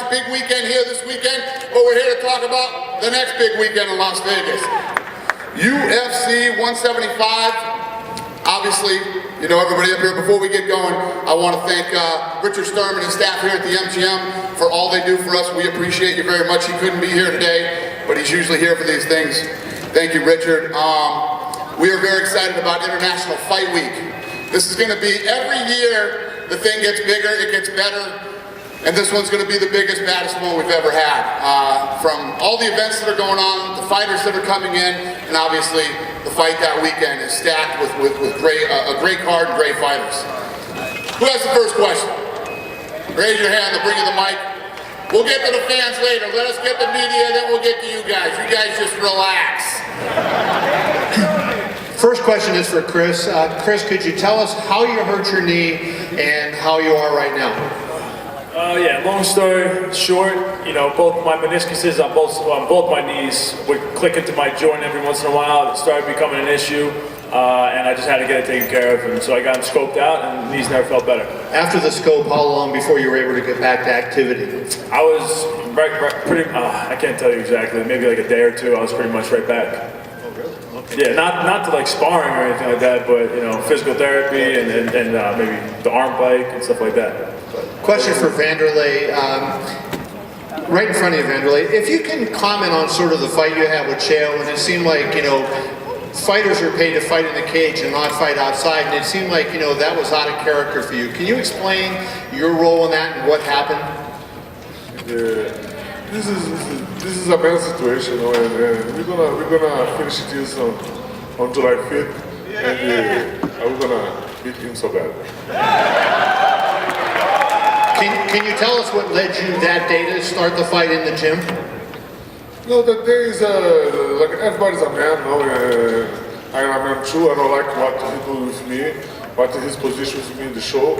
much. Big weekend here this weekend, but we're here to talk about the next big weekend in Las Vegas. UFC 175. Obviously, you know everybody up here. Before we get going, I want to thank Richard Sturman and staff here at the MGM for all they do for us. We appreciate you very much. He couldn't be here today, but he's usually here for these things. Thank you, Richard. We are very excited about International Fight Week. This is going to be, every year, the thing gets bigger, it gets better, and this one's going to be the biggest, baddest one we've ever had. From all the events that are going on, the fighters that are coming in, and obviously, the fight that weekend is stacked with a great card and great fighters. Who has the first question? Raise your hand, they'll bring you the mic. We'll get to the fans later. Let us get the media, then we'll get to you guys. You guys just relax. First question is for Chris. Chris, could you tell us how you hurt your knee and how you are right now? Yeah, long story short, you know, both my meniscuses on both my knees would click into my joint every once in a while. It started becoming an issue, and I just had to get it taken care of. And so I got them scoped out, and the knees never felt better. After the scope, how long before you were able to get back to activity? I was pretty, I can't tell you exactly, maybe like a day or two, I was pretty much right back. Oh, really? Okay. Yeah, not to like sparring or anything like that, but, you know, physical therapy and maybe the arm bike and stuff like that. Question for Wanderlei, right in front of you, Wanderlei. If you can comment on sort of the fight you had with Chael, and it seemed like, you know, fighters are paid to fight in the cage and not fight outside, and it seemed like, you know, that was out of character for you. Can you explain your role in that and what happened? Yeah, this is a bad situation, you know, and we're gonna finish this on July 5th, and we're gonna beat him so bad. Can you tell us what led you that day to start the fight in the gym? No, that day is like everybody's a man, you know. I am a man too. I don't like what he do with me, what his position with me in the show,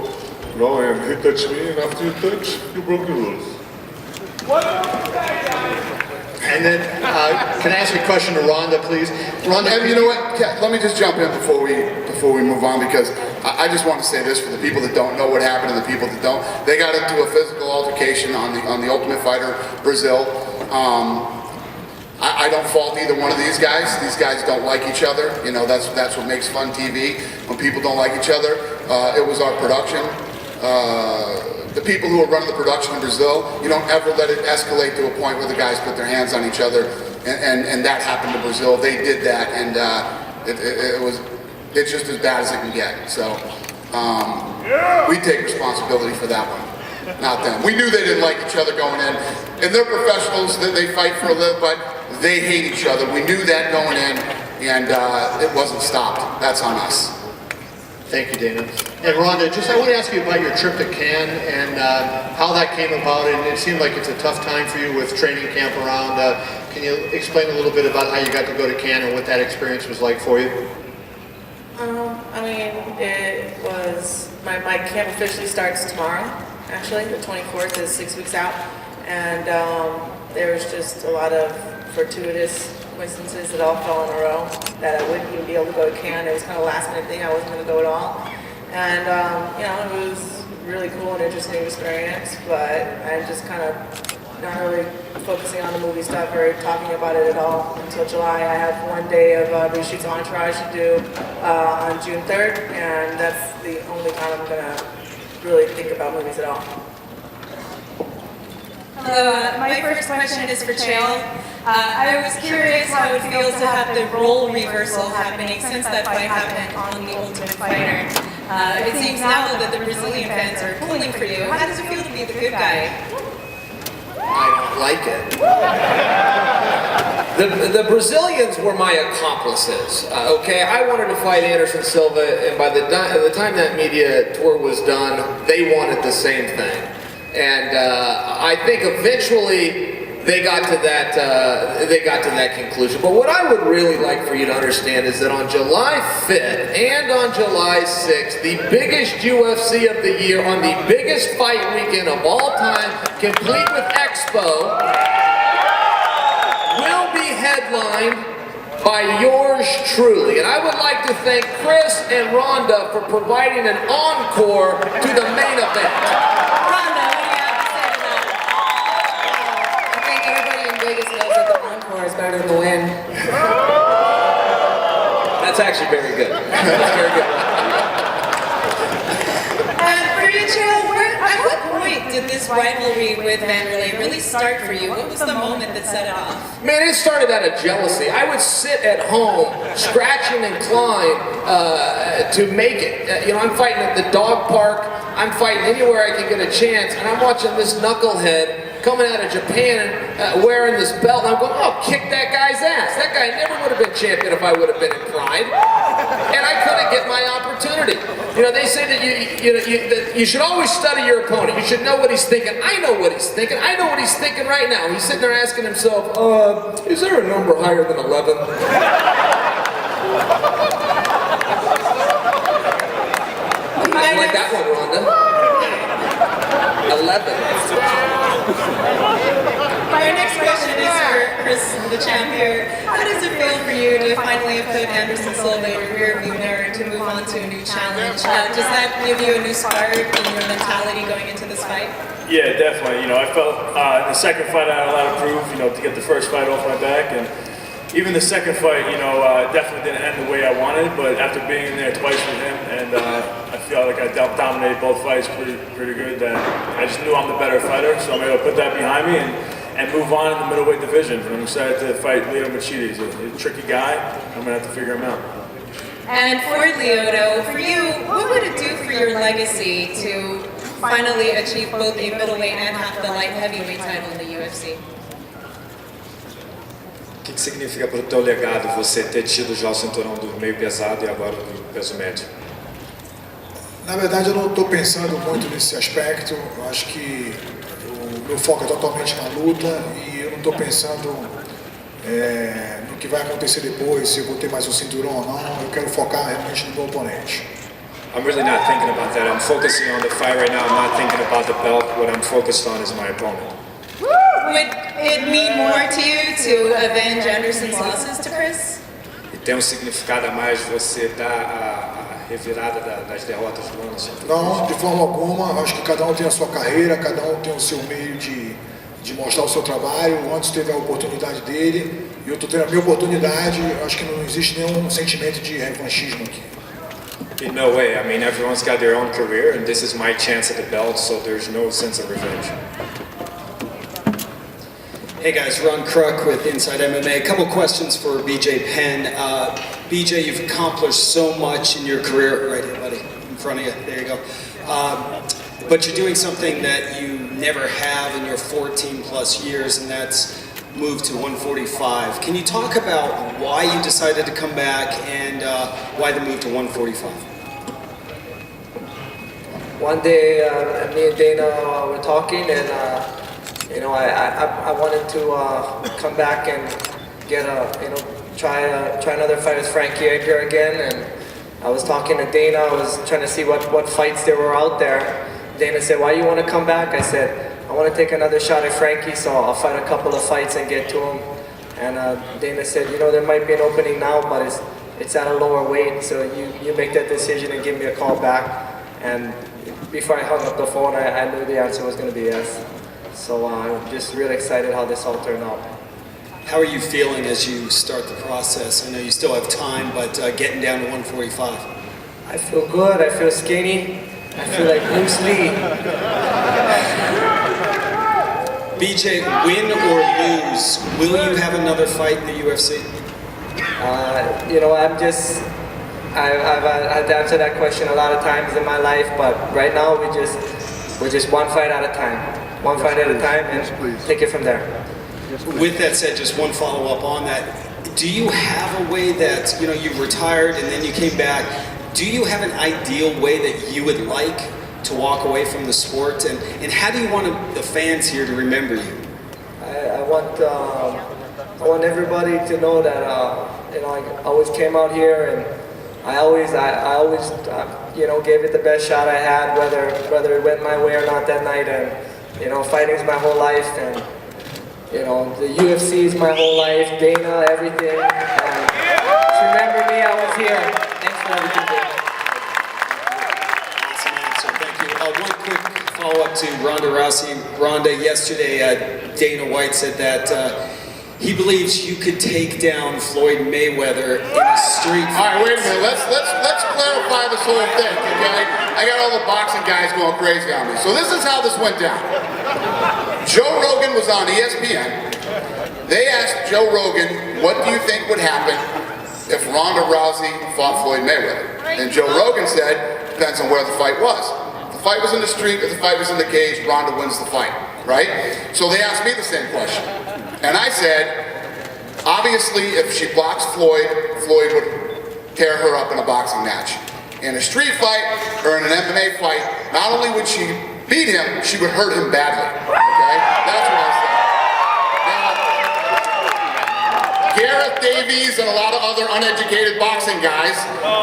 you know. And he touched me, and after you touch, you broke the rules. And then, can I ask a question to Rhonda, please? Rhonda, And you know what? Let me just jump in before we move on, because I just want to say this for the people that don't know what happened and the people that don't. They got into a physical altercation on the Ultimate Fighter Brazil. I don't fault either one of these guys. These guys don't like each other. You know, that's what makes fun TV. When people don't like each other, it was our production. The people who are running the production in Brazil, you don't ever let it escalate to a point where the guys put their hands on each other, and that happened to Brazil. They did that, and it's just as bad as it can get. So we take responsibility for that one, not them. We knew they didn't like each other going in, and they're professionals. They fight for a living, but they hate each other. We knew that going in, and it wasn't stopped. That's on us. Thank you, Dana. And Rhonda, I want to ask you about your trip to Cannes and how that came about. And it seemed like it's a tough time for you with training camp around. Can you explain a little bit about how you got to go to Cannes and what that experience was like for you? I mean, it was, my camp officially starts tomorrow, actually. The 24th is 6 weeks out. And there was just a lot of fortuitous coincidences that all fell in a row that I wouldn't even be able to go to Cannes. It was kind of a last minute thing. I wasn't going to go at all. And, you know, it was really cool and interesting experience, but I'm just kind of not really focusing on the movie stuff or talking about it at all until July. I have one day of reshoots Entourage to do on June 3rd, and that's the only time I'm going to really think about movies at all. Hello, my first question is for Chael. I was curious how it feels to have the role reversal happening since that fight happened on The Ultimate Fighter. It seems now that the Brazilian fans are pulling for you. How does it feel to be the good guy? I don't like it. The Brazilians were my accomplices. Okay, I wanted to fight Anderson Silva, and by the time that media tour was done, they wanted the same thing. And I think eventually they got to that conclusion. But what I would really like for you to understand is that on July 5th and on July 6th, the biggest UFC of the year, on the biggest fight weekend of all time, complete with Expo, will be headlined by yours truly. And I would like to thank Chris and Rhonda for providing an encore to the main event. Rhonda, what do you have to say to that? actually very good. That's very good. And for you, Chael, at what point did this rivalry with Wanderlei really start for you? What was the moment that set it off? Man, it started out of jealousy. I would sit at home, scratching and clawing to make it. I'm fighting at the dog park. I'm fighting anywhere I can get a chance, and I'm watching this knucklehead coming out of Japan wearing this belt, and I'm going, oh, kick that guy's ass. That guy never would have been champion if I would have been in Pride. And I couldn't get my opportunity. They say that you should always study your opponent. You should know what he's thinking. I know what he's thinking. I know what he's thinking right now. He's sitting there asking himself, is there a number higher than 11? I like that one, Rhonda. 11. My next question is for Chris, the champ here. How does it feel for you to finally have put Anderson Silva in your rearview mirror to move on to a new challenge? Does that give you a new spark in your mentality going into this fight? Yeah, definitely. I felt in the second fight I had a lot of proof, to get the first fight off my back, and even the second fight, definitely didn't end the way I wanted, but after being in there twice with him, and I feel like I dominated both fights pretty good, that I just knew I'm the better fighter, so I'm able to put that behind me and move on in the middleweight division. And I'm excited to fight Lyoto Machida. He's a tricky guy. I'm going to have to figure him out. And for Lyoto, for you, what would it do for your legacy to finally achieve both a middleweight and half the light heavyweight title in the UFC? O que significa para o teu legado você ter tido já o cinturão do meio pesado e agora do peso médio? Na verdade, eu não estou pensando muito nesse aspecto. Eu acho que o meu foco é totalmente na luta e eu não estou pensando no que vai acontecer depois, se eu vou ter mais um cinturão ou não. Eu quero focar realmente no meu oponente. I'm really not thinking about that. I'm focusing on the fight right now. I'm not thinking about the belt. What I'm focused on is my opponent. Would it mean more to you to avenge Anderson's losses to Chris? E tem significado a mais você dar a revirada das derrotas do Anderson? Não, de forma alguma. Acho que cada um tem a sua carreira, cada um tem o seu meio de mostrar o seu trabalho. O Anderson teve a oportunidade dele e eu estou tendo a minha oportunidade. Acho que não existe nenhum sentimento de revanchismo aqui. In no way. I mean, everyone's got their own career, and this is my chance at the belt, so there's no sense of revenge. Hey guys, Ron Kruk with Inside MMA. A couple questions for BJ Penn. BJ, you've accomplished so much in your career, right here, buddy, in front of you. There you go. But you're doing something that you never have in your 14 plus years, and that's moved to 145. Can you talk about why you decided to come back and why the move to 145? One day, me and Dana were talking, and I wanted to come back and get try another fight with Frankie Edgar again. And I was talking to Dana. I was trying to see what fights there were out there. Dana said, "Why you want to come back?" I said, "I want to take another shot at Frankie, so I'll fight a couple of fights and get to him." And Dana said, "There might be an opening now, but it's at a lower weight, so you make that decision and give me a call back." And before I hung up the phone, I knew the answer was going to be yes. So I'm just really excited how this all turned out. How are you feeling as you start the process? I know you still have time, but getting down to 145. I feel good. I feel skinny. I feel like Bruce Lee. BJ, win or lose, will you have another fight in the UFC? I've had to answer that question a lot of times in my life, but right now we're just one fight at a time. One fight at a time and take it from there. With that said, just one follow-up on that. Do you have a way that, you retired and then you came back, do you have an ideal way that you would like to walk away from the sport? And how do you want the fans here to remember you? I want everybody to know that, I always came out here and I always gave it the best shot I had, whether it went my way or not that night. And, fighting's my whole life, and, the UFC is my whole life, Dana, everything. And just remember me, I was here. Thanks for everything, Dana. Awesome answer, thank you. One quick follow-up to Ronda Rousey. Ronda, yesterday, Dana White said that He believes you could take down Floyd Mayweather in a street All right, wait a minute. Let's clarify this whole thing, okay? I got all the boxing guys going crazy on me. So this is how this went down. Joe Rogan was on ESPN. They asked Joe Rogan, what do you think would happen if Ronda Rousey fought Floyd Mayweather? And Joe Rogan said, depends on where the fight was. If the fight was in the street, if the fight was in the cage, Ronda wins the fight, right? So they asked me the same question. And I said, obviously, if she blocks Floyd, Floyd would tear her up in a boxing match. In a street fight or in an MMA fight, not only would she beat him, she would hurt him badly. Okay? That's what I said. Now, Gareth Davies and a lot of other uneducated boxing guys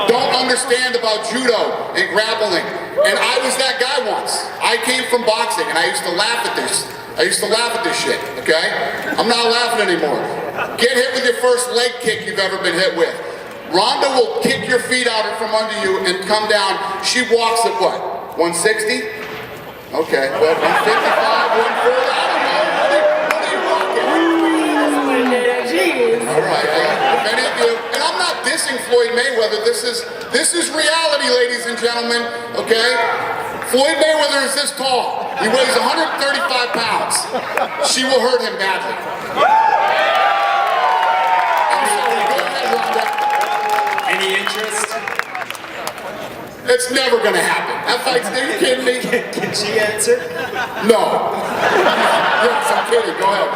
don't understand about judo and grappling. And I was that guy once. I came from boxing and I used to laugh at this. I used to laugh at this shit, okay? I'm not laughing anymore. Get hit with your first leg kick you've ever been hit with. Ronda will kick your feet out from under you and come down. She walks at what? 160? Okay, what, 155, 140? I don't know. What are you walking? All right, if any of you, and I'm not dissing Floyd Mayweather. This is reality, ladies and gentlemen, okay? Floyd Mayweather is this tall. He weighs 135 pounds. She will hurt him badly. Go ahead, Ronda. Any interest? It's never gonna happen. That fight's, are you kidding me? Can she answer? No. Yes, I'm kidding. Go ahead.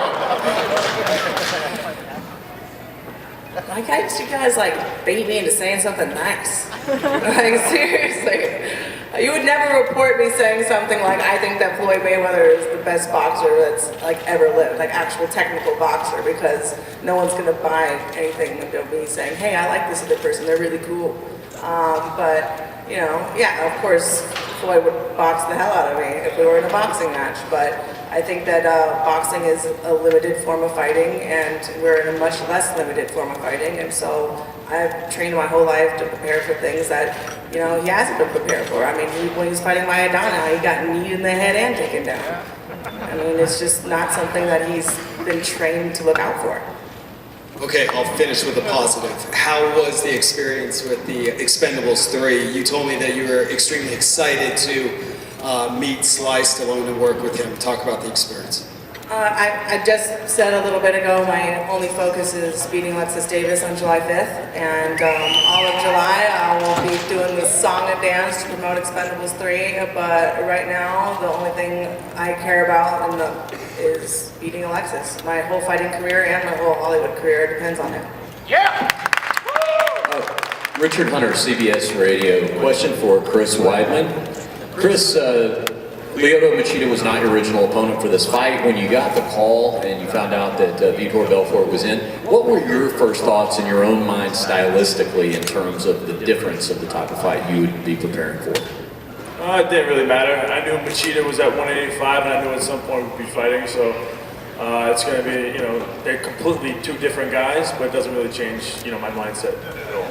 Like, you guys like bait me into saying something nice. Like, seriously. You would never report me saying something like, I think that Floyd Mayweather is the best boxer that's like ever lived, like actual technical boxer, because no one's gonna buy anything of me saying, hey, I like this other person, they're really cool. But, you know, yeah, of course, Floyd would box the hell out of me if we were in a boxing match, but I think that boxing is a limited form of fighting, and we're in a much less limited form of fighting, and so I've trained my whole life to prepare for things that, you know, he hasn't been prepared for. I mean, when he was fighting Maidana, he got kneed in the head and taken down. I mean, it's just not something that he's been trained to look out for. Okay, I'll finish with a positive. How was the experience with the Expendables 3? You told me that you were extremely excited to meet Sly Stallone and work with him. Talk about the experience. I just said a little bit ago, my only focus is beating Alexis Davis on July 5th, and all of July I will be doing the song and dance to promote Expendables 3, but right now the only thing I care about is beating Alexis. My whole fighting career and my whole Hollywood career depends on him. Richard Hunter, CBS Radio. Question for Chris Weidman. Chris, Lyoto Machida was not your original opponent for this fight. When you got the call and you found out that Vitor Belfort was in, what were your first thoughts in your own mind stylistically in terms of the difference of the type of fight you would be preparing for? It didn't really matter. I knew Machida was at 185, and I knew at some point we'd be fighting, so it's going to be, you know, they're completely two different guys, but it doesn't really change, you know, my mindset at all.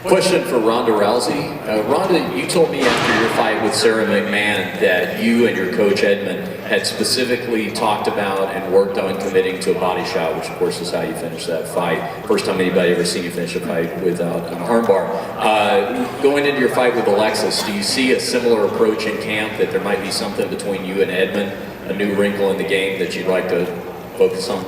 Question for Ronda Rousey. Ronda, you told me after your fight with Sarah McMahon that you and your coach Edmund had specifically talked about and worked on committing to a body shot, which of course is how you finished that fight. First time anybody ever seen you finish a fight without an armbar. Going into your fight with Alexis, do you see a similar approach in camp, that there might be something between you and Edmund, a new wrinkle in the game that you'd like to focus on?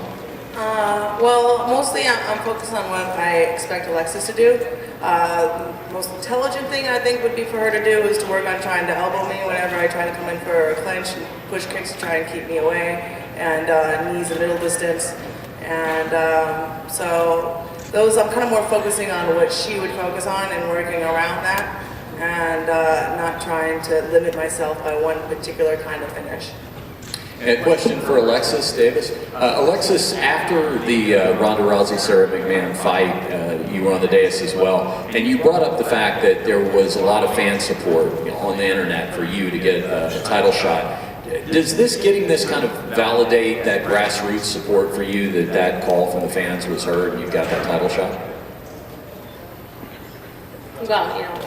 Well, mostly I'm focused on what I expect Alexis to do. The most intelligent thing I think would be for her to do is to work on trying to elbow me whenever I try to come in for a clinch, and push kicks to try and keep me away, and knees at middle distance. And so those, I'm kind of more focusing on what she would focus on and working around that, and not trying to limit myself by one particular kind of finish. And a question for Alexis Davis. Alexis, after the Ronda Rousey-Sarah McMahon fight, you were on the dais as well, and you brought up the fact that there was a lot of fan support, you know, on the internet for you to get a title shot. Does getting this kind of validate that grassroots support for you, that call from the fans was heard and you got that title shot? Well, you know,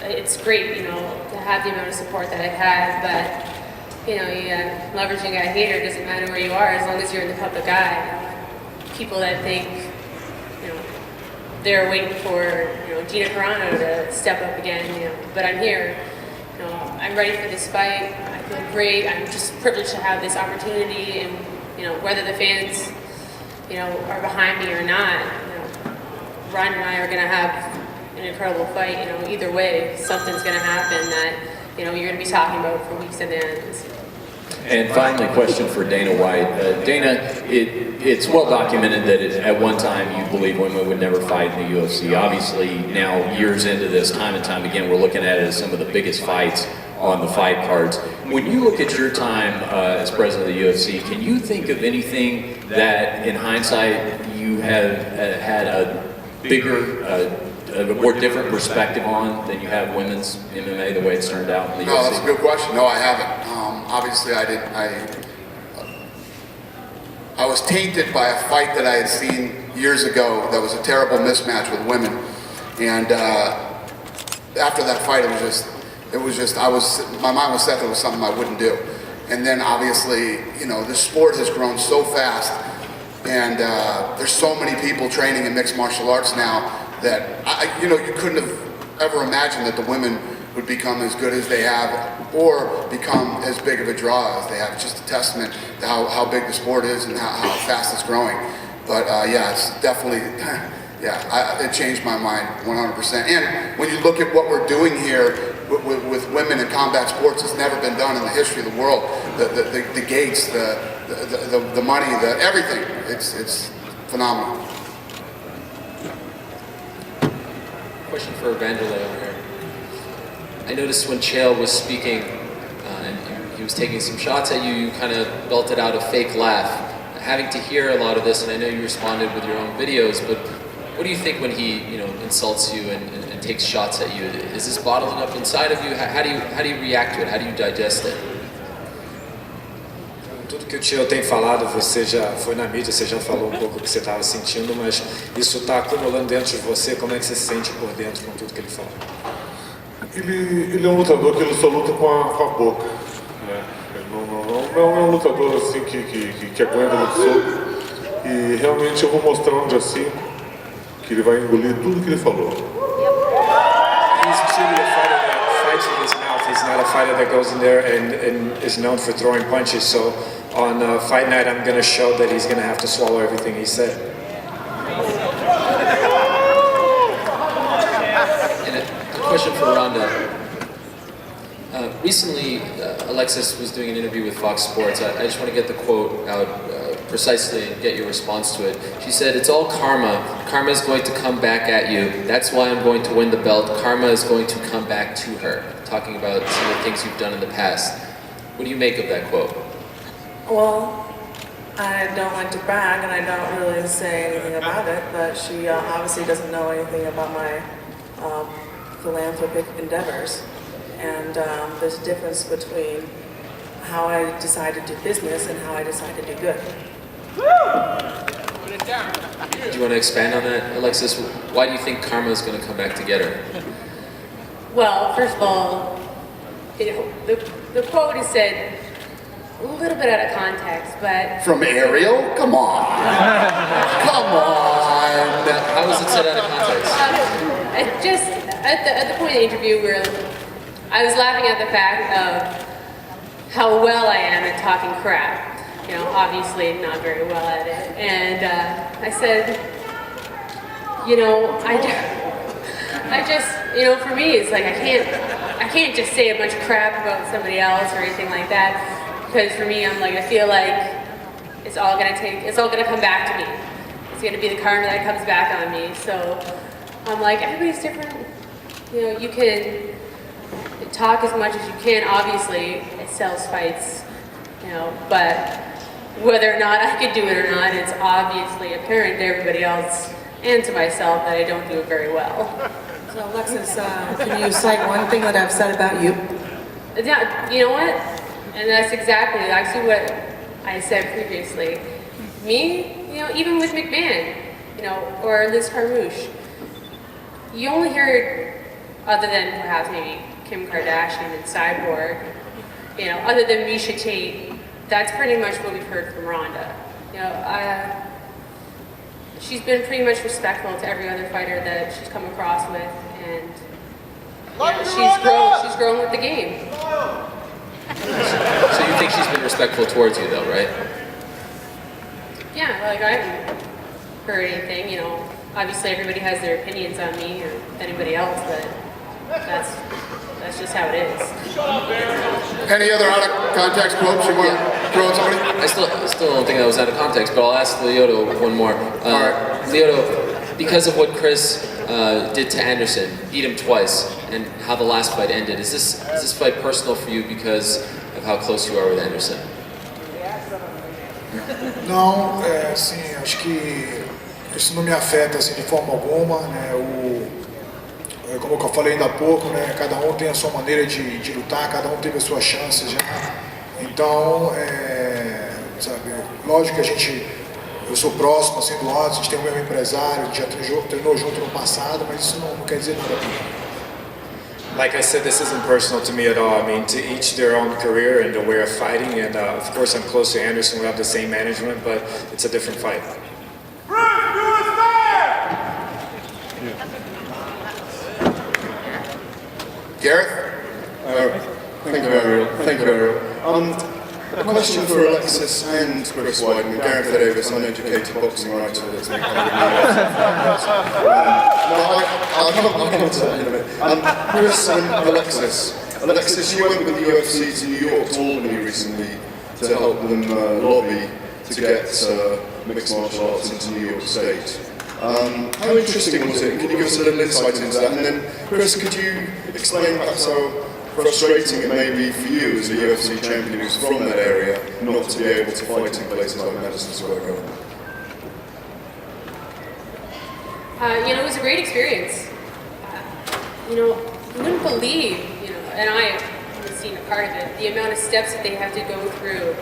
it's great, you know, to have the amount of support that I've had, but leveraging a hater, doesn't matter where you are, as long as you're in the public eye. People that think, they're waiting for, Gina Carano to step up again, but I'm here. I'm ready for this fight. I feel great. I'm just privileged to have this opportunity, and, whether the fans, are behind me or not, Ryan and I are going to have an incredible fight. Either way, something's going to happen that, you're going to be talking about for weeks and ends. And finally, question for Dana White. Dana, it's well documented that at one time you believed women would never fight in the UFC. Obviously, now years into this, time and time again, we're looking at it as some of the biggest fights on the fight cards. When you look at your time as president of the UFC, can you think of anything that, in hindsight, you have had a bigger, a more different perspective on than you have women's MMA, the way it's turned out in the UFC? No, that's a good question. No, I haven't. Obviously, I was tainted by a fight that I had seen years ago that was a terrible mismatch with women, and after that fight, my mind was set that it was something I wouldn't do. And then obviously, this sport has grown so fast, and there's so many people training in mixed martial arts now that you couldn't have ever imagined that the women would become as good as they have or become as big of a draw as they have. It's just a testament to how big the sport is and how fast it's growing. But yeah, it's definitely, it changed my mind 100%. And when you look at what we're doing here with women in combat sports, it's never been done in the history of the world. The gates, the money, everything, it's phenomenal. Question for Wanderlei over here. I noticed when Chael was speaking and he was taking some shots at you, you kind of belted out a fake laugh. Having to hear a lot of this, and I know you responded with your own videos, but what do you think when he, insults you and takes shots at you? Is this bottling up inside of you? How do you react to it? How do you digest it? Tudo que o Tio tem falado, você já foi na mídia, você já falou um pouco o que você estava sentindo, mas isso está acumulando dentro de você. Como é que você se sente por dentro com tudo que ele fala? Ele é um lutador que ele só luta com a boca, né? Ele não é um lutador assim que aguenta muito soco. E realmente eu vou mostrar no dia 5 que ele vai engolir tudo que ele falou. He's truly a fighter that fights with his mouth. He's not a fighter that goes in there and is known for throwing punches. So on fight night, I'm going to show that he's going to have to swallow everything he said. Question for Ronda. Recently, Alexis was doing an interview with Fox Sports. I just want to get the quote out precisely and get your response to it. She said, "It's all karma. Karma is going to come back at you. That's why I'm going to win the belt. Karma is going to come back to her." Talking about some of the things you've done in the past. What do you make of that quote? Well, I don't like to brag, and I don't really say anything about it, but she obviously doesn't know anything about my philanthropic endeavors. And there's a difference between how I decide to do business and how I decide to do good. Do you want to expand on that, Alexis? Why do you think karma is going to come back to get her? Well, first of all, the quote is said a little bit out of context, but... From Ariel? Come on. Come on. How was it said out of context? At the point of the interview where I was laughing at the fact of how well I am at talking crap. Obviously not very well at it. And I said, I just, for me, it's like I can't just say a bunch of crap about somebody else or anything like that. Because for me, I feel like it's all gonna come back to me. It's gonna be the karma that comes back on me. So I'm like, everybody's different. You can talk as much as you can. Obviously, it sells fights, but whether or not I could do it or not, it's obviously apparent to everybody else and to myself that I don't do it very well. So Alexis, can you cite one thing that I've said about you? Yeah, you know what? And that's actually what I said previously. Me, even with McMahon, or Liz Carmouche, you only hear, other than perhaps maybe Kim Kardashian and Cyborg, you know, other than Miesha Tate, that's pretty much what we've heard from Ronda. You know, she's been pretty much respectful to every other fighter that she's come across with, and she's grown with the game. So you think she's been respectful towards you, though, right? Yeah, like I haven't heard anything. You know, obviously everybody has their opinions on me or anybody else, but that's just how it is. Any other out of context quotes you want to throw at somebody? I still don't think that was out of context, but I'll ask Lyoto one more. Lyoto, because of what Chris did to Anderson, beat him twice, and how the last fight ended, is this fight personal for you because of how close you are with Anderson? Não, assim, acho que isso não me afeta assim, de forma alguma, né? Como eu falei ainda há pouco, né? Cada um tem a sua maneira de lutar, cada um teve as suas chances já. Então, sabe, lógico que eu sou próximo assim, do Alves, a gente tem o mesmo empresário, a gente já treinou junto no passado, mas isso não quer dizer nada para mim. Like I said, this isn't personal to me at all. I mean, to each their own career and the way of fighting. And of course, I'm close to Anderson. We have the same management, but it's a different fight. Gareth? Thank you, Ariel. A question for Alexis and Chris Wyden. Gareth Davis, uneducated boxing writer that's been covering I'll come to that in a minute. Chris and Alexis. Alexis, you went with the UFC to New York to Albany recently to help them lobby to get mixed martial arts into New York State. How interesting was it? Can you give us a little insight into that? And then, Chris, could you explain perhaps how frustrating it may be for you as a UFC champion who's from that area not to be able to fight in places like Madison Square Garden? You know, it was a great experience. You know, you wouldn't believe, you know, and I haven't seen a part of it, the amount of steps that they have to go through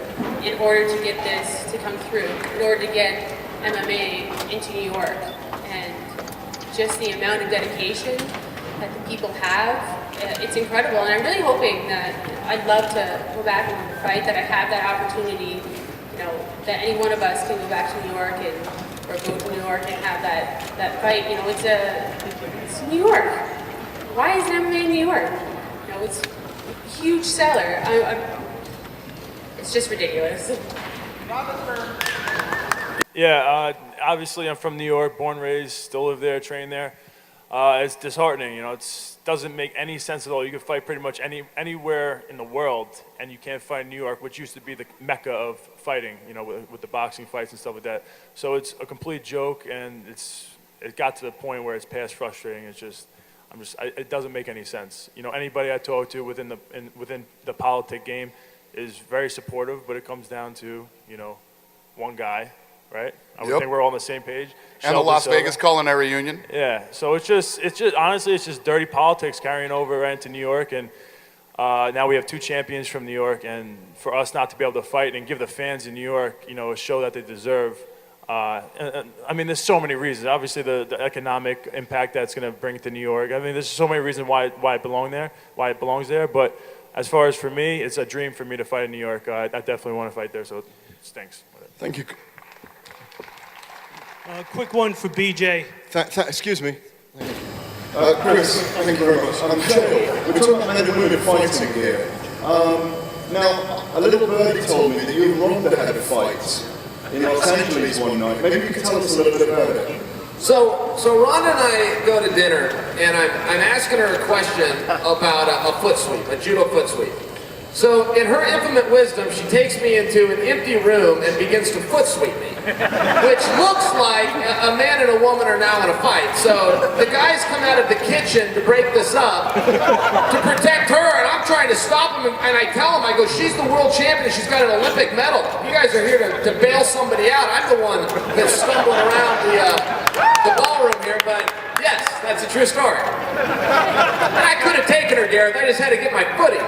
in order to get this to come through, in order to get MMA into New York, and just the amount of dedication that the people have. It's incredible, and I'm really hoping that I'd love to go back and fight, that I have that opportunity, you know, that any one of us can go back to New York or go to New York and have that fight. You know, it's New York. Why is MMA in New York? You know, it's a huge seller. It's just ridiculous. Yeah, obviously I'm from New York, born, raised, still live there, train there. It's disheartening, you know, it doesn't make any sense at all. You can fight pretty much anywhere in the world, and you can't fight in New York, which used to be the mecca of fighting, you know, with the boxing fights and stuff like that. So it's a complete joke, and it got to the point where it's past frustrating. It doesn't make any sense. You know, anybody I talk to within the politic game is very supportive, but it comes down to, you know, one guy, right? I would think we're all on the same page. And the Las Vegas Culinary Union. Yeah, so it's just honestly, it's just dirty politics carrying over right into New York, and now we have two champions from New York, and for us not to be able to fight and give the fans in New York, you know, a show that they deserve. I mean, there's so many reasons. Obviously, the economic impact that's going to bring to New York. I mean, there's so many reasons why it belongs there. But as far as for me, it's a dream for me to fight in New York. I definitely want to fight there, so it stinks. Thank you. Quick one for BJ. Excuse me. Chris, thank you very much. Chael, we're talking about men and women fighting here. Now, a little birdie told me that you and Ronda had a fight in Los Angeles one night. Maybe you could tell us a little bit about it. So Ronda and I go to dinner, and I'm asking her a question about a foot sweep, a judo foot sweep. So in her infinite wisdom, she takes me into an empty room and begins to foot sweep me, which looks like a man and a woman are now in a fight. So the guys come out of the kitchen to break this up to protect her, and I'm trying to stop them, and I tell them, I go, she's the world champion, she's got an Olympic medal. You guys are here to bail somebody out. I'm the one that's stumbling around the ballroom here, but yes, that's a true story. And I could have taken her, Gareth, I just had to get my footing.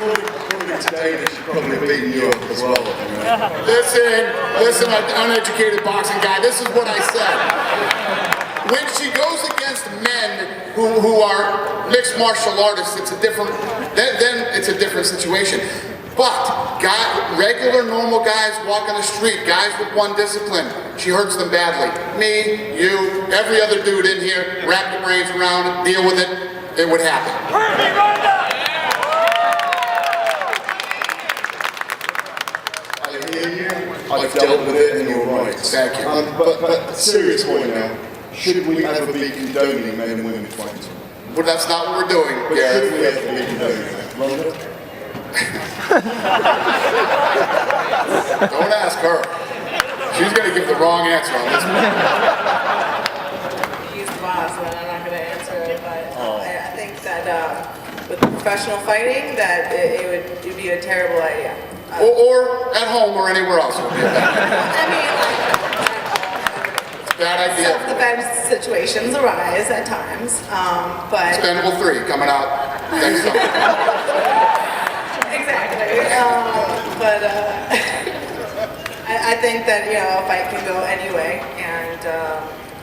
According to Dana, she probably beat New York as well. Listen, uneducated boxing guy, this is what I said. When she goes against men who are mixed martial artists, it's a different, then it's a different situation. But regular normal guys walking the street, guys with one discipline, she hurts them badly. Me, you, every other dude in here, wrap your brains around it, deal with it, it would happen. I've dealt with it and you're right. Thank you. But serious point now, should we ever be condoning men and women fighting? But that's not what we're doing, But Gareth. should we ever be condoning that? Ronda? Don't ask her. She's going to give the wrong answer on this one. He's the boss, and I'm not going to answer it, but I think that with professional fighting, that it would be a terrible idea. Or at home or anywhere else. It would be a bad idea. I mean, It's a bad idea. self-defense situations arise at times, but... Expendable 3 coming out next summer. Exactly. I think that, you know, a fight can go anyway, and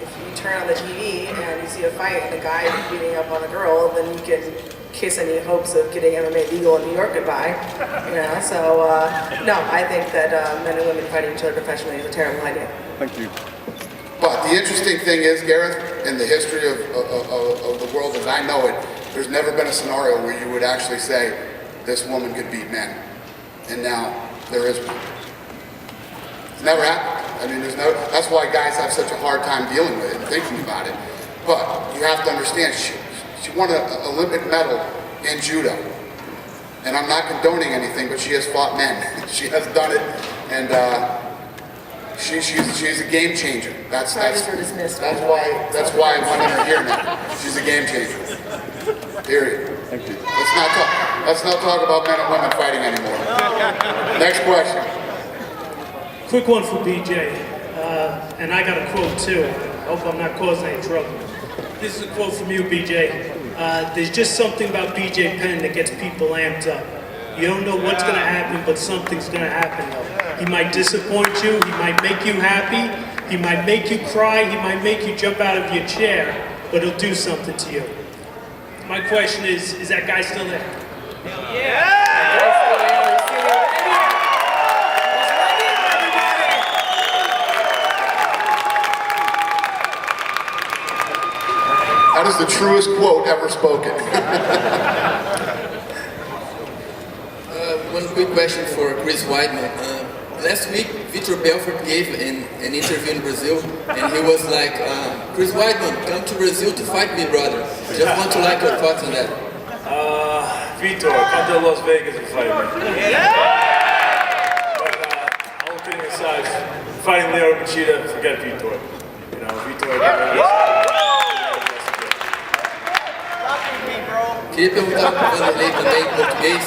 if you turn on the TV and you see a fight and a guy beating up on a girl, then you can kiss any hopes of getting MMA legal in New York goodbye. You know, so no, I think that men and women fighting each other professionally is a terrible idea. Thank you. But the interesting thing is, Gareth, in the history of the world as I know it, there's never been a scenario where you would actually say, this woman could beat men. And now, there is one. It's never happened. I mean, that's why guys have such a hard time dealing with it and thinking about it. But you have to understand, she won an Olympic medal in judo. And I'm not condoning anything, but she has fought men. She has done it, and she's a game changer. That's why I wanted her here now. She's a game changer. Period. Thank you. Let's not talk about men and women fighting anymore. Next question. Quick one for BJ, and I got a quote too. I hope I'm not causing any trouble. This is a quote from you, BJ. There's just something about BJ Penn that gets people amped up. You don't know what's going to happen, but something's going to happen though. He might disappoint you, he might make you happy, he might make you cry, he might make you jump out of your chair, but he'll do something to you. My question is that guy still there? That is the truest quote ever spoken. One quick question for Chris Weidman. Last week, Vitor Belfort gave an interview in Brazil, and he was like, Chris Weidman, come to Brazil to fight me, brother. Just want to like your thoughts on that. Vitor, come to Las Vegas and fight me. But all kidding aside, fighting Leo Machida, forget Vitor. You know, Vitor. Queria perguntar para o Wanderlei também em português.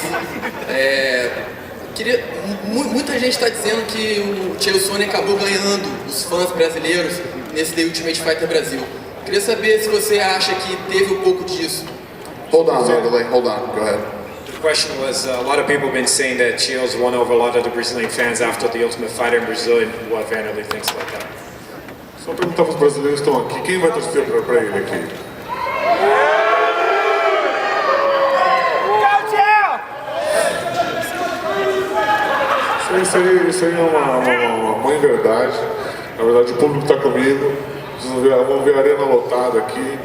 Muita gente está dizendo que o Chael acabou ganhando os fãs brasileiros nesse The Ultimate Fighter Brasil. Queria saber se você acha que teve pouco disso. Hold on, Wanderlei. Hold on. Go ahead. The question was, a lot of people have been saying that Chael's won over a lot of the Brazilian fans after the Ultimate Fighter in Brazil, and what Wanderlei thinks about that. Só perguntar para os brasileiros que estão aqui, quem vai torcer para ele aqui? Isso aí é uma verdade. Na verdade, o público está comigo. Vocês vão ver a arena lotada aqui.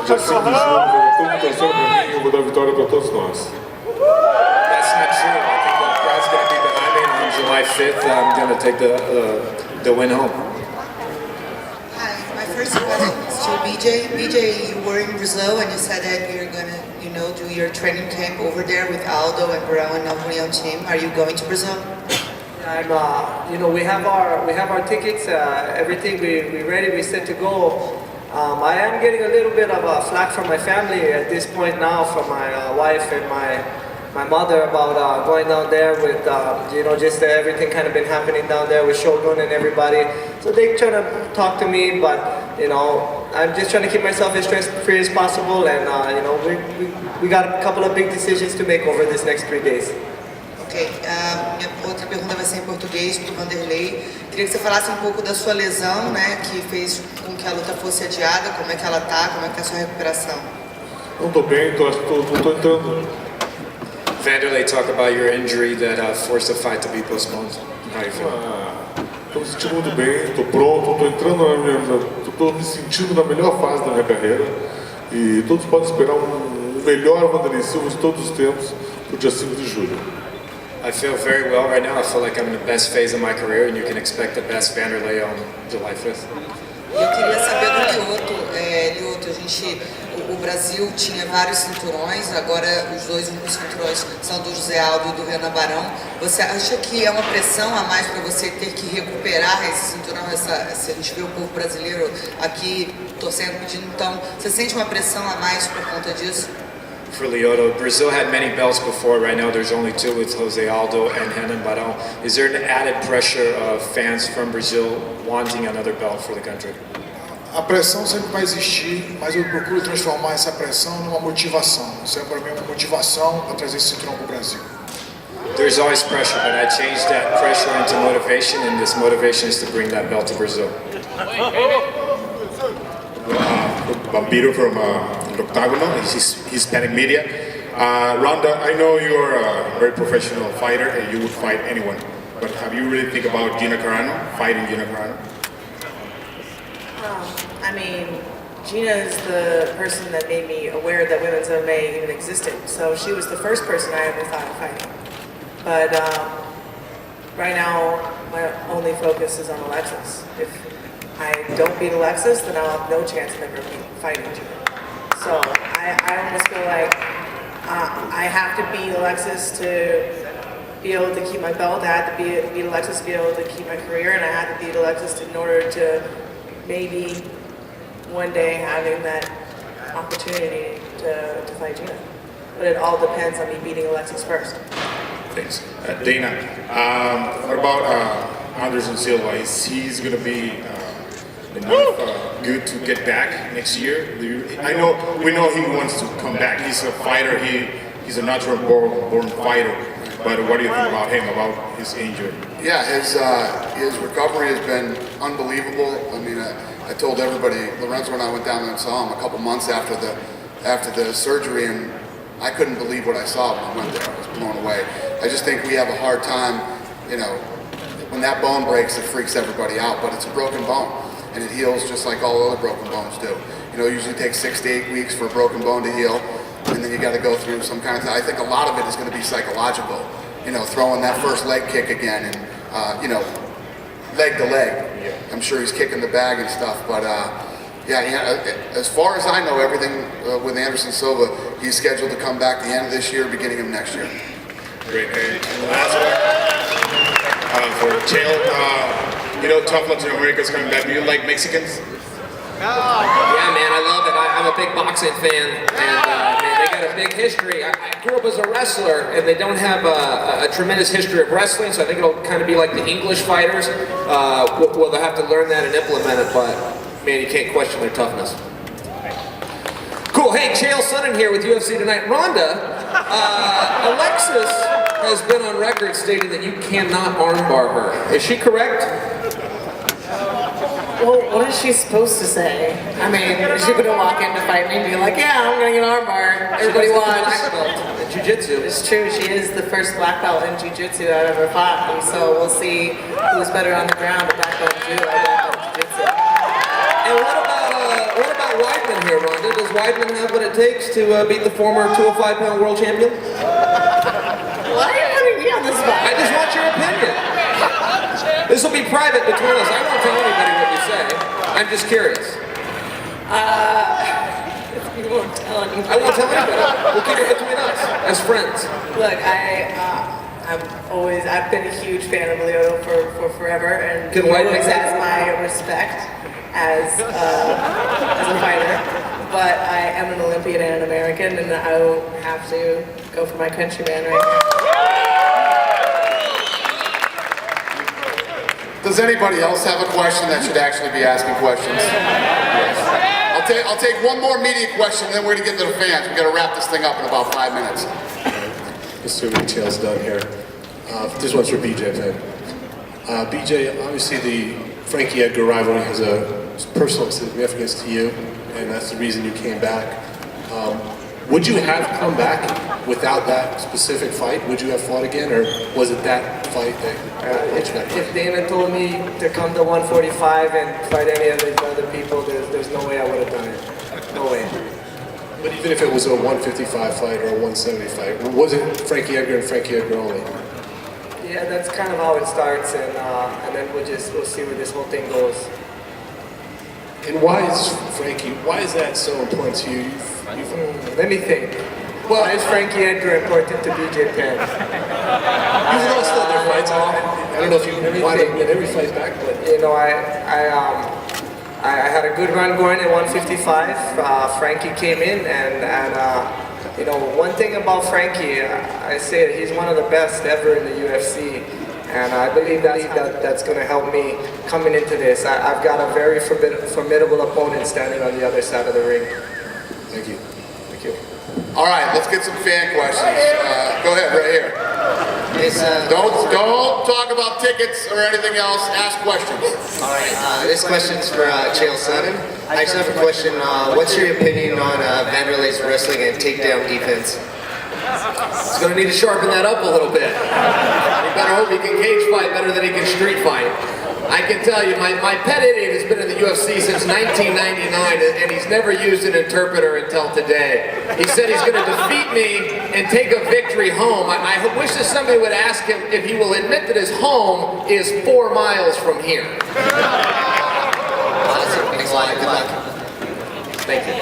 Dia 5 de julho, todo mundo torcendo para mim. Eu vou dar vitória para todos nós. That's not true. I think the crowd's going to be behind me, and on July 5th, I'm going to take the win home. Hi, my first question is to BJ. BJ, you were in Brazil and you said that you're gonna, do your training camp over there with Aldo and Brown and Alvonian team. Are you going to Brazil? I'm, we have our tickets, everything. We ready. We set to go. I am getting a little bit of flack from my family at this point now, from my wife and my mother about going down there with, just everything kind of been happening down there with Shogun and everybody. So they try to talk to me, but I'm just trying to keep myself as stress-free as possible, and we got a couple of big decisions to make over this next 3 days. Ok, minha outra pergunta vai ser em português para o Wanderlei. Queria que você falasse um pouco da sua lesão, né, que fez com que a luta fosse adiada, como é que ela tá, como é que tá a sua recuperação. Não estou bem, estou entrando. Wanderlei, talk about your injury that forced the fight to be postponed. How you feel? Estou me sentindo muito bem, estou pronto, estou me sentindo na melhor fase da minha carreira e todos podem esperar melhor Wanderlei Silva de todos os tempos no dia 5 de julho. I feel very well right now. I feel like I'm in the best phase of my career, and you can expect the best Wanderlei on July 5th. Eu queria saber do Lioto, o Brasil tinha vários cinturões, agora os dois únicos cinturões são do José Aldo e do Renan Barão. Você acha que é uma pressão a mais para você ter que recuperar esse cinturão? A gente vê o povo brasileiro aqui torcendo, pedindo, então você sente uma pressão a mais por conta disso? For Lioto, Brazil had many belts before. Right now, there's only two with Jose Aldo and Renan Barão. Is there an added pressure of fans from Brazil wanting another belt for the country? A pressão sempre vai existir, mas eu procuro transformar essa pressão numa motivação. Isso é para mim uma motivação para trazer esse cinturão para o Brasil. There's always pressure, but I changed that pressure into motivation, and this motivation is to bring that belt to Brazil. Vampiro from Octagonal, Hispanic media. Ronda, I know you're a very professional fighter and you would fight anyone, but have you really think about Gina Carano, fighting Gina Carano? I mean, Gina is the person that made me aware that women's MMA even existed. So she was the first person I ever thought of fighting. But right now, my only focus is on Alexis. If I don't beat Alexis, then I'll have no chance of ever fighting Gina. So I almost feel like I have to beat Alexis to be able to keep my belt. I had to beat Alexis to be able to keep my career, and I had to beat Alexis in order to maybe one day having that opportunity to fight Gina. But it all depends on me beating Alexis first. Thanks. Dana, what about Anderson Silva? Is he's going to be enough good to get back next year? We know he wants to come back. He's a fighter. He's a natural born fighter. But what do you think about him, about his injury? Yeah, his recovery has been unbelievable. I mean, I told everybody, Lorenzo and I went down there and saw him a couple months after the surgery, and I couldn't believe what I saw when I went there. I was blown away. I just think we have a hard time, when that bone breaks, it freaks everybody out, but it's a broken bone, and it heals just like all other broken bones do. It usually takes 6 to 8 weeks for a broken bone to heal, and then you got to go through some kind of thing. I think a lot of it is going to be psychological, throwing that first leg kick again, and, leg to leg. I'm sure he's kicking the bag and stuff, but as far as I know, everything with Anderson Silva, he's scheduled to come back the end of this year, beginning of next year. Great. And last one for Chael. Tough Latin America's coming back. Do you like Mexicans? Yeah, man, I love it. I'm a big boxing fan, and man, they got a big history. I grew up as a wrestler, and they don't have a tremendous history of wrestling, so I think it'll kind of be like the English fighters. Well, they'll have to learn that and implement it, but man, you can't question their toughness. Cool. Hey, Chael Sonnen here with UFC Tonight. Ronda, Alexis has been on record stating that you cannot armbar her. Is she correct? Well, what is she supposed to say? I mean, is she gonna walk in to fight me and be like, yeah, I'm gonna get an armbar. Everybody watch. Black belt in jiu-jitsu. It's true, she is the first black belt in jiu-jitsu I've ever fought, and so we'll see who's better on the ground, a black belt in judo or black belt in jiu-jitsu. And what about Weidman here, Ronda? Does Weidman have what it takes to beat the former 205-pound world champion? Why are you putting me on the spot? I just want your opinion. This will be private between us. I won't tell anybody what you say. I'm just curious. You won't tell anybody. I won't tell anybody. We'll keep it between us as friends. Look, I've been a huge fan of Leo for forever, and he always has my respect as a fighter. But I am an Olympian and an American, and I will have to go for my countryman right now. Does anybody else have a question that should actually be asking questions? Yes. I'll take one more media question, then we're going to get to the fans. We've got to wrap this thing up in about 5 minutes. Assuming Chael's done here. This one's for BJ then. BJ, obviously the Frankie Edgar rivalry has a personal significance to you, and that's the reason you came back. Would you have come back without that specific fight? Would you have fought again, or was it that fight that If Dana told me to come to 145 and fight any of these other people, there's no way I would have done it. No way. But even if it was a 155 fight or a 170 fight, was it Frankie Edgar and Frankie Edgar only? Yeah, that's kind of how it starts, and then we'll see where this whole thing goes. And why is that so important to you? Let me think. Why is Frankie Edgar important to BJ Penn? You've lost other fights. I don't know if you want to win every fight back, but you know, I had a good run going at 155. Frankie came in, and you know, one thing about Frankie, I say it, he's one of the best ever in the UFC. And I believe that's going to help me coming into this. I've got a very formidable opponent standing on the other side of the ring. Thank you. Thank you. All right, let's get some fan questions. Go ahead, right here. Don't talk about tickets or anything else. Ask questions. All right, this question's for Chael Sonnen. I just have a question. What's your opinion on Wanderlei's wrestling and takedown defense? He's going to need to sharpen that up a little bit. You better hope he can cage fight better than he can street fight. I can tell you, my pet idiot has been in the UFC since 1999, and he's never used an interpreter until today. He said he's going to defeat me and take a victory home. I wish that somebody would ask him if he will admit that his home is 4 miles from here. Awesome. Thanks a lot. Good luck. Thank you.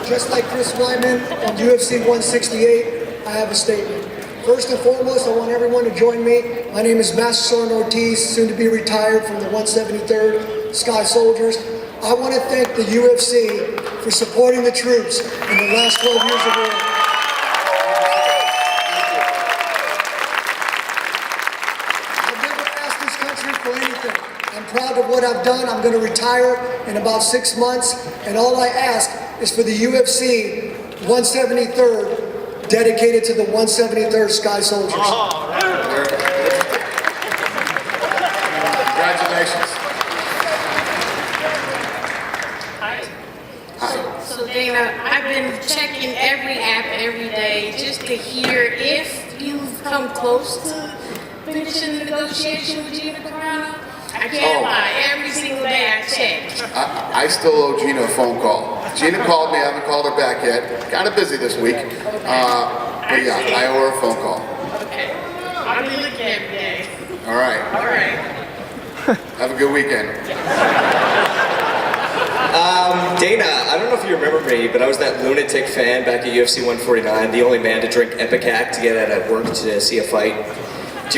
Just like Chris Weidman on UFC 168, I have a statement. First and foremost, I want everyone to join me. My name is Master Sergeant Ortiz, soon to be retired from the 173rd Sky Soldiers. I want to thank the UFC for supporting the troops in the last 12 years of war. I've never asked this country for anything. I'm proud of what I've done. I'm going to retire in about 6 months, and all I ask is for the UFC 173rd dedicated to the 173rd Sky Soldiers. Congratulations. So Dana, I've been checking every app every day just to hear if you've come close to finishing the negotiation with Gina Carano. I can't lie, every single day I check. I still owe Gina a phone call. Gina called me, I haven't called her back yet. Kind of busy this week. But yeah, I owe her a phone call. Okay. I'll be looking every day. All right. All right. Have a good weekend. Dana, I don't know if you remember me, but I was that lunatic fan back at UFC 149, the only man to drink Epicac to get out at work to see a fight. I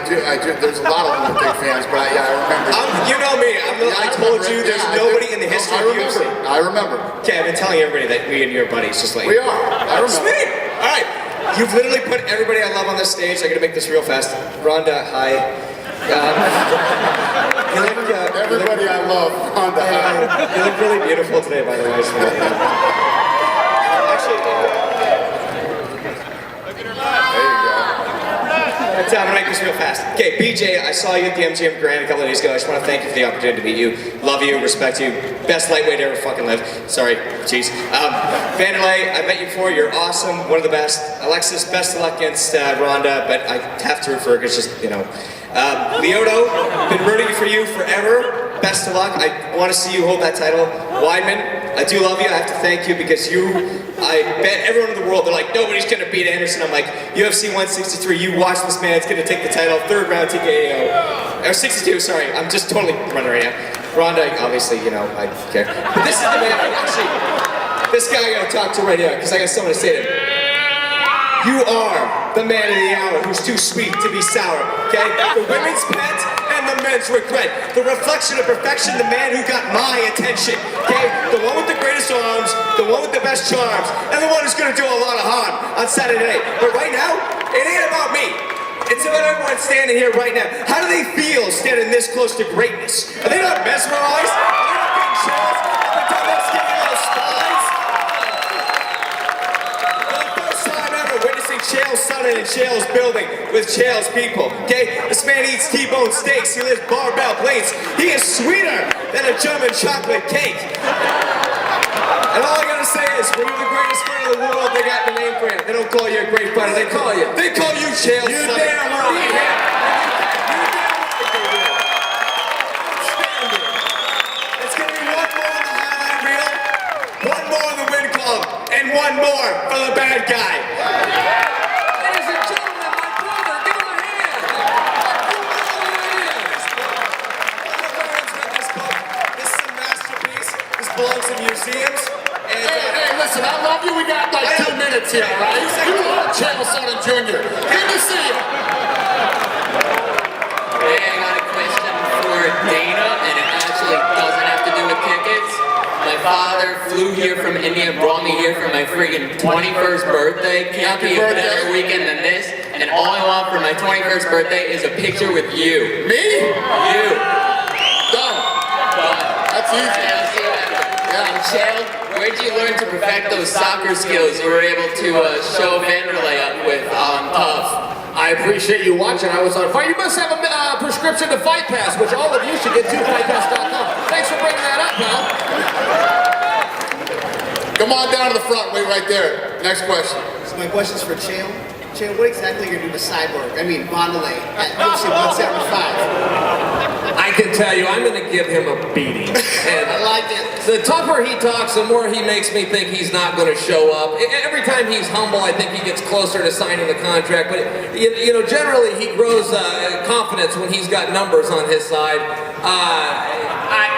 do. There's a lot of lunatic fans, but I remember. You know me. I told you there's nobody in the history of UFC. I remember. Okay, I've been telling everybody that me and your buddies just like. We are. I remember. Sweet. All right. You've literally put everybody I love on this stage. I'm gonna make this real fast. Rhonda, hi. Everybody I love, Rhonda, hi. You look really beautiful today, by the way. I'm gonna make this real fast. Okay, BJ, I saw you at the MGM Grand a couple of days ago. I just want to thank you for the opportunity to meet you. Love you, respect you. Best lightweight ever fucking lived. Sorry, jeez. Wanderlei, I met you before. You're awesome. One of the best. Alexis, best of luck against Ronda, but I have to refer because just, you know. Lyoto, been rooting for you forever. Best of luck. I want to see you hold that title. Weidman, I do love you. I have to thank you because I bet everyone in the world, they're like, nobody's going to beat Anderson. I'm like, UFC 163, you watch this man, it's going to take the title, 3rd round TKO. Or 62, sorry, I'm just totally running right now. Ronda, obviously, you know, I don't care. But this is the man, actually, this guy I got to talk to right now because I got something to say to him. You are the man of the hour who's too sweet to be sour, okay? The women's pet and the men's regret. The reflection of perfection, the man who got my attention, okay? The one with the greatest arms, the one with the best charms, and the one who's gonna do a lot of harm on Saturday night. But right now, it ain't about me. It's about everyone standing here right now. How do they feel standing this close to greatness? Are they not mesmerized? Are they not getting chills? Are they not getting little spines? Witnessing Chael's Sonnen in Chael's building with Chael's people, okay? This man eats T-bone steaks, he lives barbell plates. He is sweeter than a German chocolate cake. And all I gotta say is, when you're the greatest fighter in the world, they got the name for you. They don't call you a great fighter, they call you Chael. You're Sonnen. damn right. It's gonna be one more in the highlight reel, one more in the win column, and one more for the bad guy. Ladies and gentlemen, my brother, give him a hand. This is a masterpiece. This belongs in museums. And, Hey, listen, I love you. We got like 2 minutes here, all right? You love Chael Sonnen Jr. Good to see you. Hey, I got a question for Dana, and it actually doesn't have to do with tickets. My father flew here from India and brought me here for my friggin' 21st birthday. Can't be a better weekend than this. And all I want for my 21st birthday is a picture with you. Me? You. Done. That's easy. And Chael, where'd you learn to perfect those soccer skills you were able to show Wanderlei up with on Tough? I appreciate you watching. I was on fire. You must have a prescription to Fight Pass, which all of you should get to fightpass.com. Thanks for bringing that up, pal. Come on down to the front. Wait right there. Next question. So my question's for Chael. Chael, what exactly are you going to do to Cyborg? I mean, Wanderlei at UFC 175. I can tell you, I'm going to give him a beating. And I like it. The tougher he talks, the more he makes me think he's not going to show up. Every time he's humble, I think he gets closer to signing the contract. But you know, generally he grows confidence when he's got numbers on his side.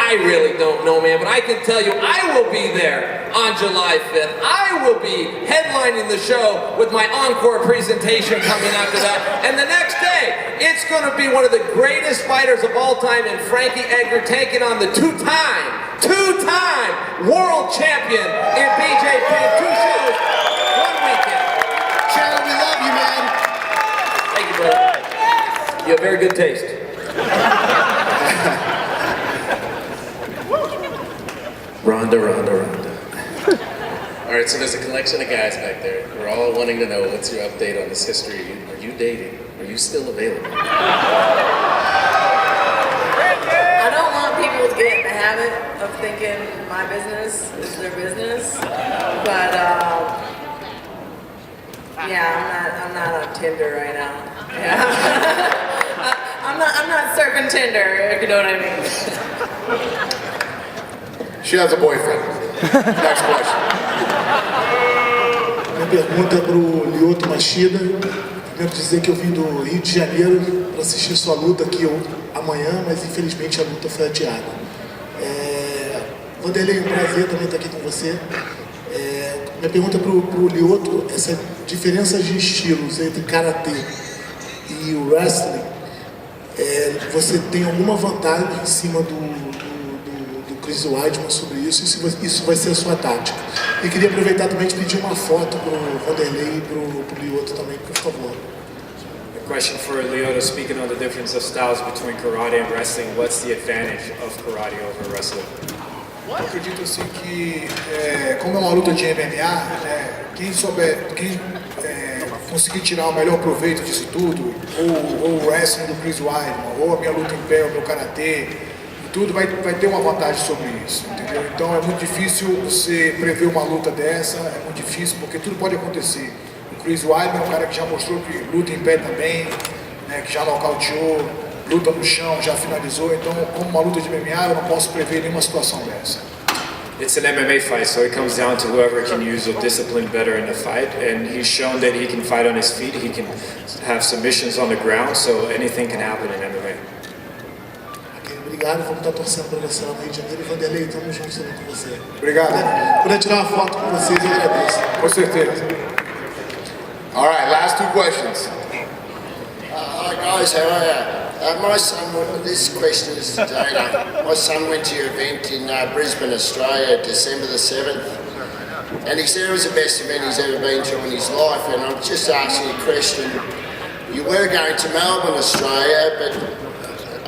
I really don't know, man, but I can tell you, I will be there on July 5th. I will be headlining the show with my encore presentation coming after that. And the next day, it's going to be one of the greatest fighters of all time in Frankie Edgar taking on the two-time world champion in BJ Penn. 2 shows, 1 weekend. Chael, we love you, man. Thank you, brother. You have very good taste. Ronda. All right, so there's a collection of guys back there. We're all wanting to know, what's your update on this history? Are you dating? Are you still available? I don't want people to get in the habit of thinking my business is their business, but yeah, I'm not on Tinder right now. Yeah. I'm not surfing Tinder, if you know what I mean. She has a boyfriend. Next question. Minha pergunta é para o Lyoto Machida. Primeiro dizer que eu vim do Rio de Janeiro para assistir sua luta aqui amanhã, mas infelizmente a luta foi adiada. Wanderlei, um prazer também estar aqui com você. Minha pergunta para o Lyoto, essa diferença de estilos entre Karatê e o Wrestling, você tem alguma vantagem em cima do Chris Weidman sobre isso, e se isso vai ser a sua tática. E queria aproveitar também de pedir uma foto para o Wanderlei e para o Lyoto também, por favor. A question for Lyoto, speaking on the difference of styles between karate and wrestling, what's the advantage of karate over wrestling? Eu acredito assim que, como é uma luta de MMA, quem conseguir tirar o melhor proveito disso tudo, ou o wrestling do Chris Weidman, ou a minha luta em pé, o meu karatê, tudo vai ter uma vantagem sobre isso, entendeu? Então é muito difícil você prever uma luta dessa, é muito difícil porque tudo pode acontecer. O Chris Weidman é um cara que já mostrou que luta em pé também, que já nocauteou, luta no chão, já finalizou, então como uma luta de MMA eu não posso prever nenhuma situação dessa. It's an MMA fight, so it comes down to whoever can use the discipline better in the fight, and he's shown that he can fight on his feet, he can have submissions on the ground, so anything can happen in MMA. Obrigado, vamos estar torcendo para você lá no Rio de Janeiro. E Wanderlei, estamos juntos também com você. Obrigado. Quando tirar uma foto com vocês, eu agradeço. Com certeza. All right, last 2 questions. Hi guys, how are you? My son, this question is to Dana. My son went to your event in Brisbane, Australia, December the 7th. And he said it was the best event he's ever been to in his life. And I'm just asking a question. You were going to Melbourne, Australia, but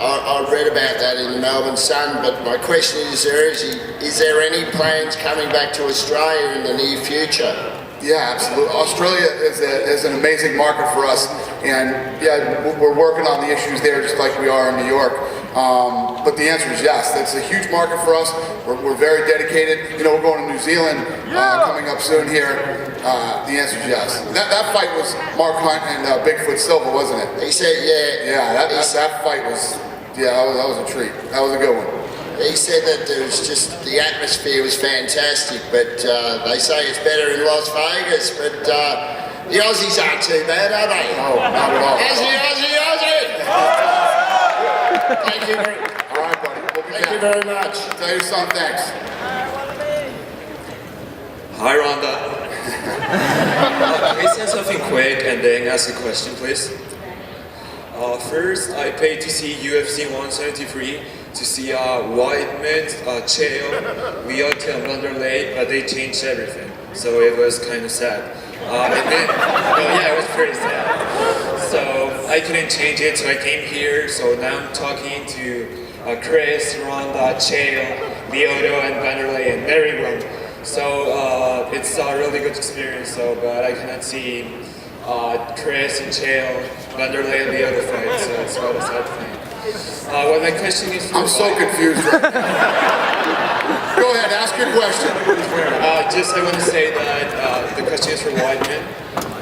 I read about that in the Melbourne Sun, but my question is there any plans coming back to Australia in the near future? Yeah, absolutely. Australia is an amazing market for us, and yeah, we're working on the issues there just like we are in New York. But the answer is yes. It's a huge market for us. We're very dedicated. You know, we're going to New Zealand coming up soon here. The answer is yes. That fight was Mark Hunt and Bigfoot Silva, wasn't it? He said, yeah. Yeah, that fight was, yeah, that was a treat. That was a good one. He said that there was just, the atmosphere was fantastic, but they say it's better in Las Vegas, but the Aussies aren't too bad, are they? No, not at all. Aussie! Thank you very much. All right, buddy. We'll be Thank you very much. Tell your son thanks. Hi, Rhonda. Can we say something quick and then ask a question, please? First, I paid to see UFC 173 to see Weidman, Chael, Lyoto, and Wanderlei, but they changed everything, so it was kind of sad. And then, yeah, it was pretty sad. So I couldn't change it, so I came here. So now I'm talking to Chris, Rhonda, Chael, Lyoto, and Wanderlei, and everyone. So it's a really good experience. So, but I cannot see Chris and Chael, Wanderlei, and Lyoto fight, so it's quite a sad thing. Well, my question is... I'm so confused right now. Go ahead, ask your question. I want to say that the question is for Weidman.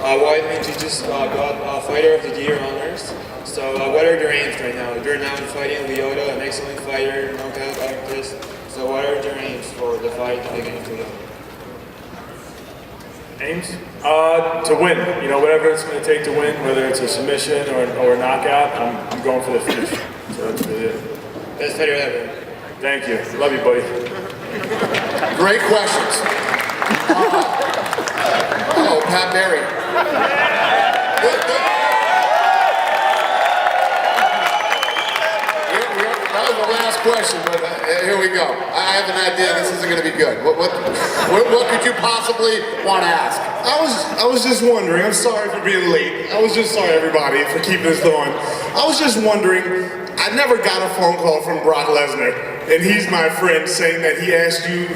Weidman, you just got Fighter of the Year honors. So what are your aims right now? You're now fighting Lyoto, an excellent fighter, knockout artist. So what are your aims for the fight against Lyoto? Aims? To win. You know, whatever it's going to take to win, whether it's a submission or a knockout, I'm going for the finish. So that's really it. Best fighter ever. Thank you. Love you, buddy. Great questions. Oh, Pat Barry. That was the last question, but here we go. I have an idea. This isn't going to be good. What could you possibly want to ask? I was just wondering, I'm sorry for being late. I was just sorry, everybody, for keeping this going. I was just wondering, I never got a phone call from Brock Lesnar, and he's my friend, saying that he asked you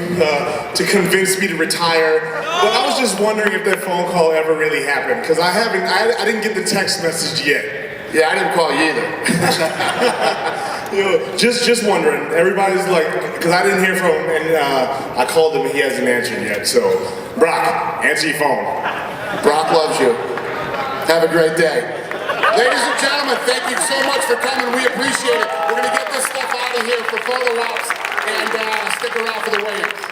to convince me to retire. But I was just wondering if that phone call ever really happened, because I didn't get the text message yet. Yeah, I didn't call you either. You know, just wondering. Everybody's like, because I didn't hear from him, and I called him and he hasn't answered yet. So, Brock, answer your phone. Brock loves you. Have a great day. Ladies and gentlemen, thank you so much for coming. We appreciate it. We're going to get this stuff out of here for photo ops and stick around for the weigh-in.